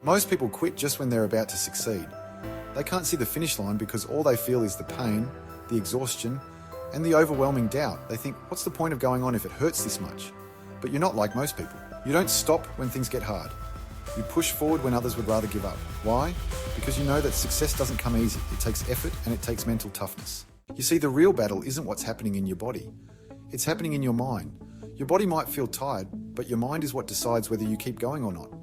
Most people quit just when they're about to succeed. They can't see the finish line because all they feel is the pain, the exhaustion, and the overwhelming doubt. They think, what's the point of going on if it hurts this much? But you're not like most people. You don't stop when things get hard. You push forward when others would rather give up. Why? Because you know that success doesn't come easy. It takes effort and it takes mental toughness. You see, the real battle isn't what's happening in your body. It's happening in your mind. Your body might feel tired, but your mind is what decides whether you keep going or not.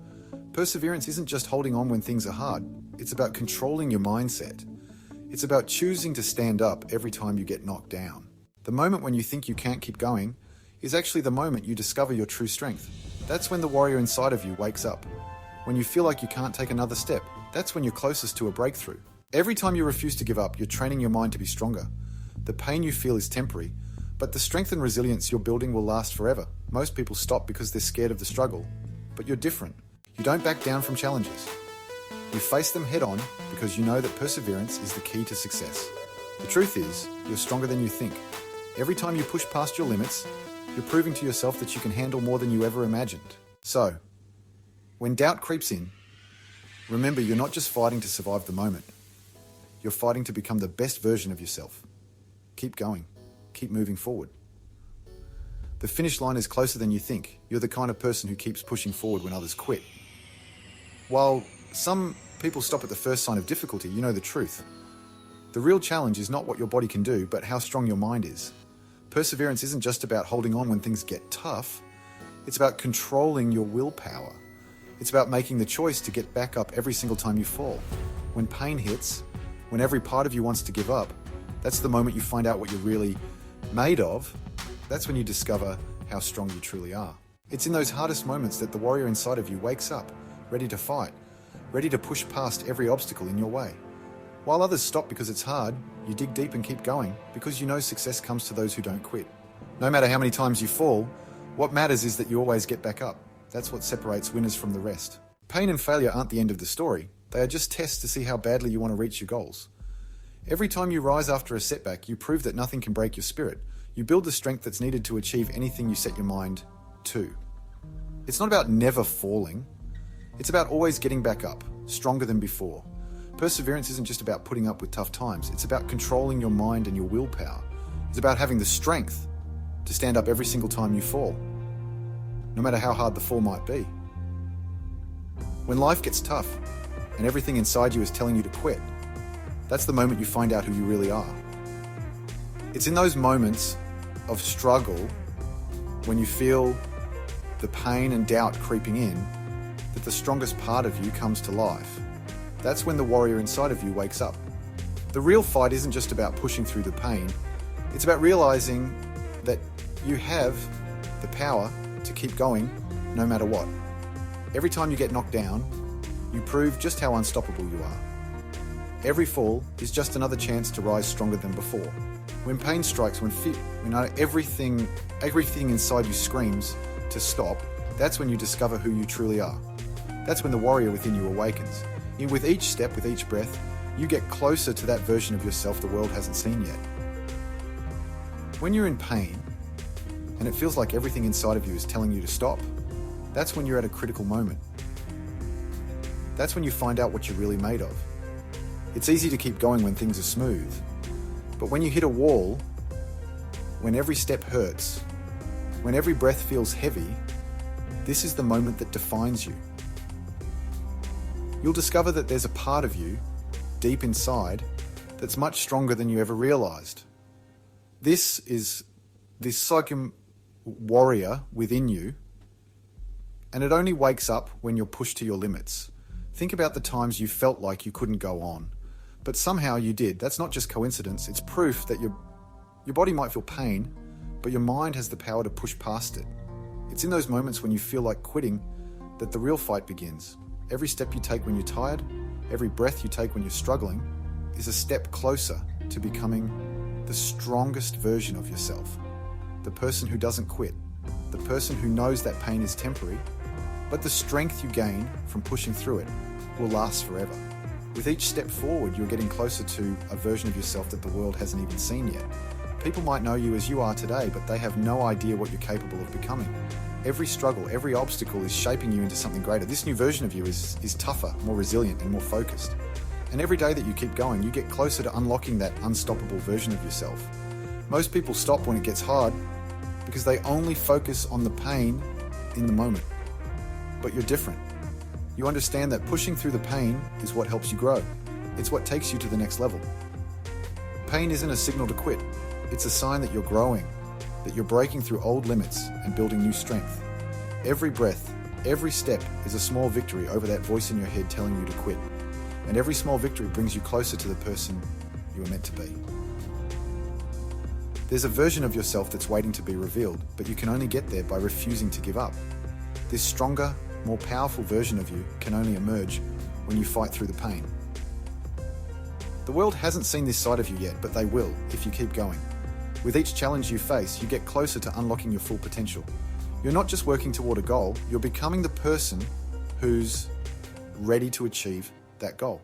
Perseverance isn't just holding on when things are hard. It's about controlling your mindset. It's about choosing to stand up every time you get knocked down. The moment when you think you can't keep going is actually the moment you discover your true strength. That's when the warrior inside of you wakes up. When you feel like you can't take another step, that's when you're closest to a breakthrough. Every time you refuse to give up, you're training your mind to be stronger. The pain you feel is temporary, but the strength and resilience you're building will last forever. Most people stop because they're scared of the struggle, but you're different. You don't back down from challenges. You face them head on because you know that perseverance is the key to success. The truth is, you're stronger than you think. Every time you push past your limits, you're proving to yourself that you can handle more than you ever imagined. So, when doubt creeps in, remember you're not just fighting to survive the moment. You're fighting to become the best version of yourself. Keep going. Keep moving forward. The finish line is closer than you think. You're the kind of person who keeps pushing forward when others quit. While some people stop at the first sign of difficulty, you know the truth. The real challenge is not what your body can do, but how strong your mind is. Perseverance isn't just about holding on when things get tough. It's about controlling your willpower. It's about making the choice to get back up every single time you fall. When pain hits, when every part of you wants to give up, that's the moment you find out what you're really made of. That's when you discover how strong you truly are. It's in those hardest moments that the warrior inside of you wakes up, ready to fight, ready to push past every obstacle in your way. While others stop because it's hard, you dig deep and keep going because you know success comes to those who don't quit. No matter how many times you fall, what matters is that you always get back up. That's what separates winners from the rest. Pain and failure aren't the end of the story. They are just tests to see how badly you want to reach your goals. Every time you rise after a setback, you prove that nothing can break your spirit. You build the strength that's needed to achieve anything you set your mind to. It's not about never falling. It's about always getting back up, stronger than before. Perseverance isn't just about putting up with tough times. It's about controlling your mind and your willpower. It's about having the strength to stand up every single time you fall, no matter how hard the fall might be. When life gets tough and everything inside you is telling you to quit, that's the moment you find out who you really are. It's in those moments of struggle, when you feel the pain and doubt creeping in, that the strongest part of you comes to life. That's when the warrior inside of you wakes up. The real fight isn't just about pushing through the pain. It's about realizing that you have the power to keep going no matter what. Every time you get knocked down, you prove just how unstoppable you are. Every fall is just another chance to rise stronger than before. When pain strikes, when everything inside you screams to stop, that's when you discover who you truly are. That's when the warrior within you awakens. With each step, with each breath, you get closer to that version of yourself the world hasn't seen yet. When you're in pain, and it feels like everything inside of you is telling you to stop, that's when you're at a critical moment. That's when you find out what you're really made of. It's easy to keep going when things are smooth, but when you hit a wall, when every step hurts, when every breath feels heavy, this is the moment that defines you. You'll discover that there's a part of you, deep inside, that's much stronger than you ever realized. This is this psychic warrior within you, and it only wakes up when you're pushed to your limits. Think about the times you felt like you couldn't go on, but somehow you did. That's not just coincidence. It's proof that your body might feel pain, but your mind has the power to push past it. It's in those moments when you feel like quitting that the real fight begins. Every step you take when you're tired, every breath you take when you're struggling, is a step closer to becoming the strongest version of yourself. The person who doesn't quit, the person who knows that pain is temporary, but the strength you gain from pushing through it will last forever. With each step forward, you're getting closer to a version of yourself that the world hasn't even seen yet. People might know you as you are today, but they have no idea what you're capable of becoming. Every struggle, every obstacle is shaping you into something greater. This new version of you is tougher, more resilient, and more focused. And every day that you keep going, you get closer to unlocking that unstoppable version of yourself. Most people stop when it gets hard because they only focus on the pain in the moment. But you're different. You understand that pushing through the pain is what helps you grow. It's what takes you to the next level. Pain isn't a signal to quit. It's a sign that you're growing, that you're breaking through old limits and building new strength. Every breath, every step is a small victory over that voice in your head telling you to quit. And every small victory brings you closer to the person you were meant to be. There's a version of yourself that's waiting to be revealed, but you can only get there by refusing to give up. This stronger, more powerful version of you can only emerge when you fight through the pain. The world hasn't seen this side of you yet, but they will if you keep going. With each challenge you face, you get closer to unlocking your full potential. You're not just working toward a goal, you're becoming the person who's ready to achieve that goal.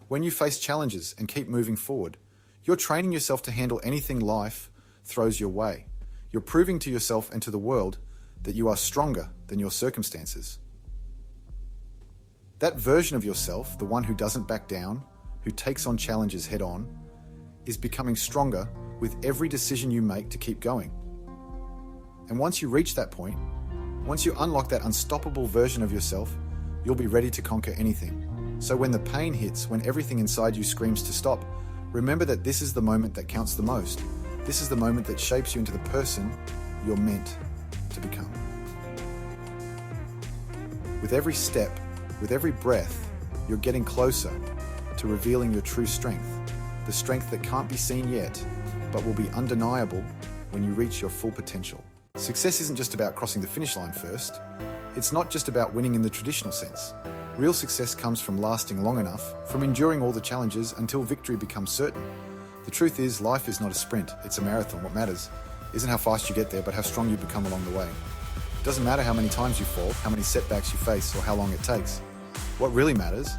When you face challenges and keep moving forward, you're training yourself to handle anything life throws your way. You're proving to yourself and to the world that you are stronger than your circumstances. That version of yourself, the one who doesn't back down, who takes on challenges head on, is becoming stronger with every decision you make to keep going. And once you reach that point, once you unlock that unstoppable version of yourself, you'll be ready to conquer anything. So when the pain hits, when everything inside you screams to stop, remember that this is the moment that counts the most. This is the moment that shapes you into the person you're meant to become. With every step, with every breath, you're getting closer to revealing your true strength, the strength that can't be seen yet, but will be undeniable when you reach your full potential. Success isn't just about crossing the finish line first. It's not just about winning in the traditional sense. Real success comes from lasting long enough, from enduring all the challenges until victory becomes certain. The truth is, life is not a sprint, it's a marathon. What matters isn't how fast you get there, but how strong you become along the way. It doesn't matter how many times you fall, how many setbacks you face, or how long it takes. What really matters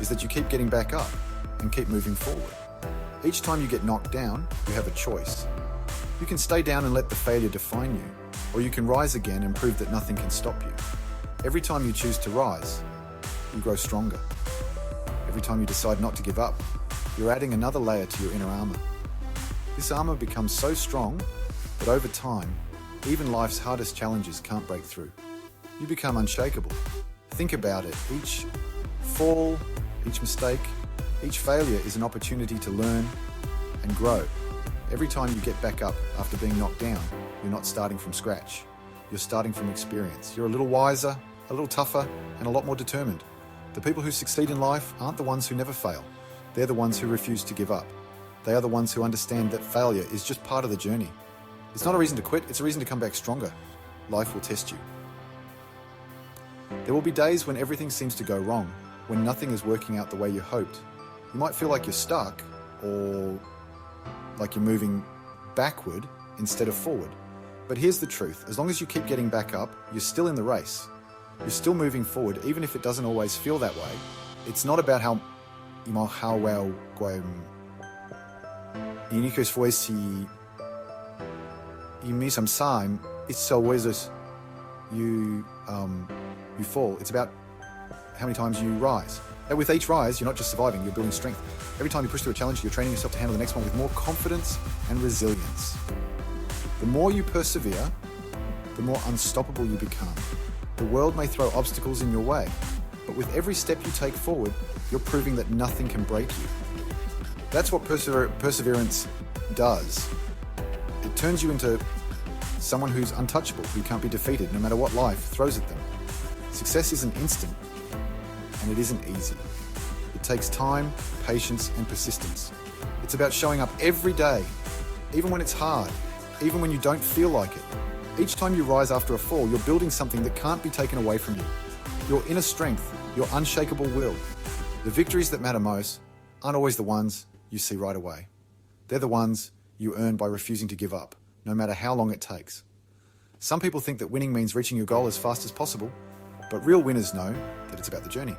is that you keep getting back up and keep moving forward. Each time you get knocked down, you have a choice. You can stay down and let the failure define you, or you can rise again and prove that nothing can stop you. Every time you choose to rise, you grow stronger. Every time you decide not to give up, you're adding another layer to your inner armor. This armor becomes so strong that over time, even life's hardest challenges can't break through. You become unshakable. Think about it. Each fall, each mistake, each failure is an opportunity to learn and grow. Every time you get back up after being knocked down, you're not starting from scratch. You're starting from experience. You're a little wiser, a little tougher, and a lot more determined. The people who succeed in life aren't the ones who never fail. They're the ones who refuse to give up. They are the ones who understand that failure is just part of the journey. It's not a reason to quit, it's a reason to come back stronger. Life will test you. There will be days when everything seems to go wrong, when nothing is working out the way you hoped. You might feel like you're stuck, or like you're moving backward instead of forward. But here's the truth. As long as you keep getting back up, you're still in the race. You're still moving forward, even if it doesn't always feel that way. It's not about how well Inikos foisi imisamsam, it's so always you fall. It's about how many times you rise. And with each rise, you're not just surviving, you're building strength. Every time you push through a challenge, you're training yourself to handle the next one with more confidence and resilience. The more you persevere, the more unstoppable you become. The world may throw obstacles in your way, but with every step you take forward, you're proving that nothing can break you. That's what perseverance does. It turns you into someone who's untouchable, who can't be defeated no matter what life throws at them. Success isn't instant, and it isn't easy. It takes time, patience, and persistence. It's about showing up every day, even when it's hard, even when you don't feel like it. Each time you rise after a fall, you're building something that can't be taken away from you. Your inner strength, your unshakable will. The victories that matter most aren't always the ones you see right away. They're the ones you earn by refusing to give up, no matter how long it takes. Some people think that winning means reaching your goal as fast as possible, but real winners know that it's about the journey.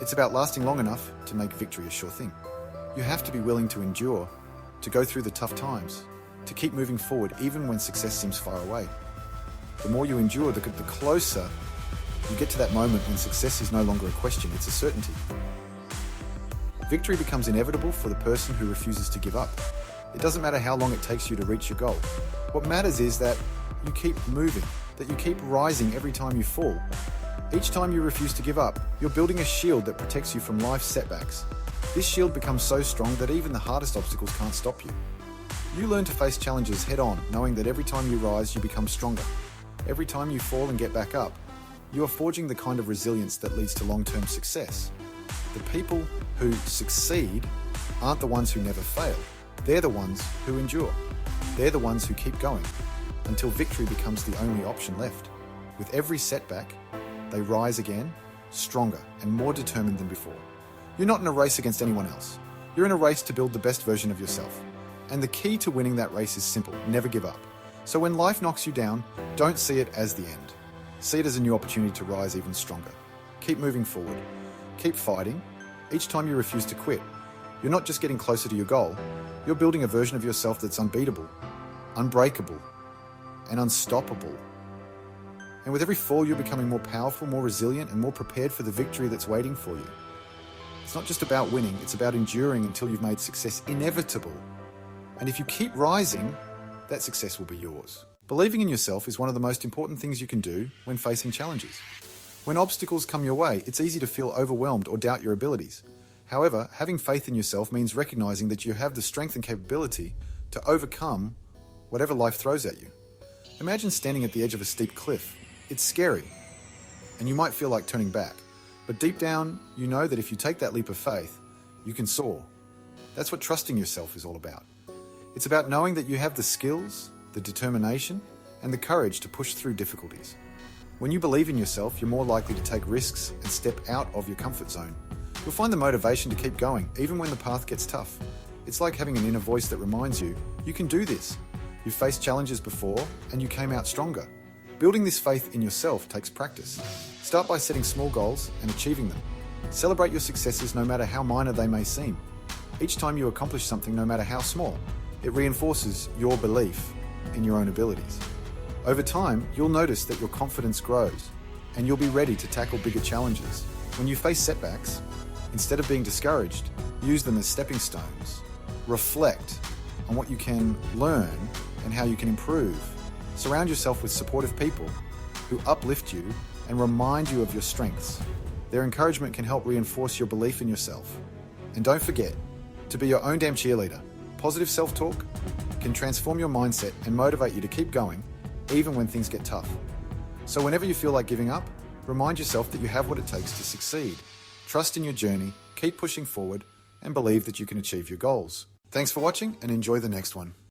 It's about lasting long enough to make victory a sure thing. You have to be willing to endure, to go through the tough times, to keep moving forward even when success seems far away. The more you endure, the closer you get to that moment when success is no longer a question, it's a certainty. Victory becomes inevitable for the person who refuses to give up. It doesn't matter how long it takes you to reach your goal. What matters is that you keep moving, that you keep rising every time you fall. Each time you refuse to give up, you're building a shield that protects you from life's setbacks. This shield becomes so strong that even the hardest obstacles can't stop you. You learn to face challenges head on, knowing that every time you rise, you become stronger. Every time you fall and get back up, you are forging the kind of resilience that leads to long-term success. The people who succeed aren't the ones who never fail. They're the ones who endure. They're the ones who keep going until victory becomes the only option left. With every setback, they rise again, stronger and more determined than before. You're not in a race against anyone else. You're in a race to build the best version of yourself. And the key to winning that race is simple: never give up. So when life knocks you down, don't see it as the end. See it as a new opportunity to rise even stronger. Keep moving forward. Keep fighting. Each time you refuse to quit, you're not just getting closer to your goal, you're building a version of yourself that's unbeatable, unbreakable, and unstoppable. And with every fall, you're becoming more powerful, more resilient, and more prepared for the victory that's waiting for you. It's not just about winning, it's about enduring until you've made success inevitable. And if you keep rising, that success will be yours. Believing in yourself is one of the most important things you can do when facing challenges. When obstacles come your way, it's easy to feel overwhelmed or doubt your abilities. However, having faith in yourself means recognizing that you have the strength and capability to overcome whatever life throws at you. Imagine standing at the edge of a steep cliff. It's scary, and you might feel like turning back. But deep down, you know that if you take that leap of faith, you can soar. That's what trusting yourself is all about. It's about knowing that you have the skills, the determination, and the courage to push through difficulties. When you believe in yourself, you're more likely to take risks and step out of your comfort zone. You'll find the motivation to keep going, even when the path gets tough. It's like having an inner voice that reminds you, you can do this. You've faced challenges before, and you came out stronger. Building this faith in yourself takes practice. Start by setting small goals and achieving them. Celebrate your successes no matter how minor they may seem. Each time you accomplish something, no matter how small, it reinforces your belief in your own abilities. Over time, you'll notice that your confidence grows, and you'll be ready to tackle bigger challenges. When you face setbacks, instead of being discouraged, use them as stepping stones. Reflect on what you can learn and how you can improve. Surround yourself with supportive people who uplift you and remind you of your strengths. Their encouragement can help reinforce your belief in yourself. And don't forget to be your own damn cheerleader. Positive self-talk can transform your mindset and motivate you to keep going, even when things get tough. So whenever you feel like giving up, remind yourself that you have what it takes to succeed. Trust in your journey, keep pushing forward, and believe that you can achieve your goals. Thanks for watching, and enjoy the next one.